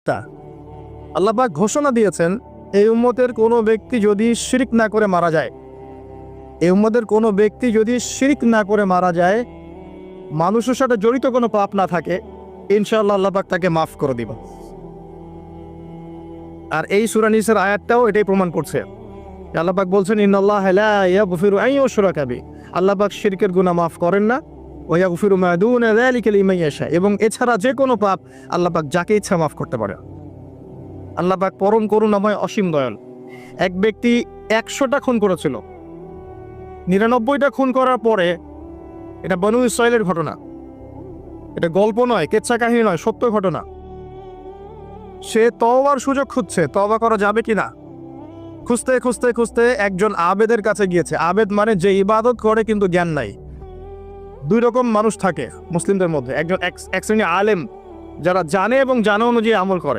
তা আল্লাহ পাক ঘোষণা দিয়েছেন, এই উম্মতের কোনো ব্যক্তি যদি শিরক না করে মারা যায়, এই উম্মতের কোনো ব্যক্তি যদি শিরক না করে মারা যায়, মানুষের সাথে জড়িত কোনো পাপ না থাকে, ইনশাআল্লাহ আল্লাহ পাক তাকে মাফ করে দিবেন। আর এই সূরা নিসার আয়াতটাও এটাই প্রমাণ করছে। আল্লাহ পাক বলছেন, ইন্নাল্লাহা লা ইয়াগফিরু আন ইউশরাকা বিহি, আল্লাহ পাক শিরকের গুনাহ মাফ করেন না, ওয়া ইয়াগফিরু মা দুনা যালিকা লিমান ইয়াশা, এবং এছাড়া যে কোনো পাপ আল্লাহ পাক যাকে ইচ্ছা মাফ করতে পারে। আল্লাহ পাক পরম করুণাময়, অসীম দয়াল। এক ব্যক্তি 100টা খুন করেছিল, 99টা খুন করার পরে, এটা বনু ইসরাইলের ঘটনা, এটা গল্প নয়, কেচ্ছা কাহিনী নয়, সত্য ঘটনা। সে তওবার সুযোগ খুঁজছে, তওবা করা যাবে কিনা। খুঁজতে খুঁজতে খুঁজতে একজন আবেদের কাছে গিয়েছে। আবেদ মানে যে ইবাদত করে কিন্তু জ্ঞান নাই। দুই রকম মানুষ থাকে মুসলিমদের মধ্যে, একজন এক শ্রেণী আলেম যারা জানে এবং জানা অনুযায়ী আমল করে,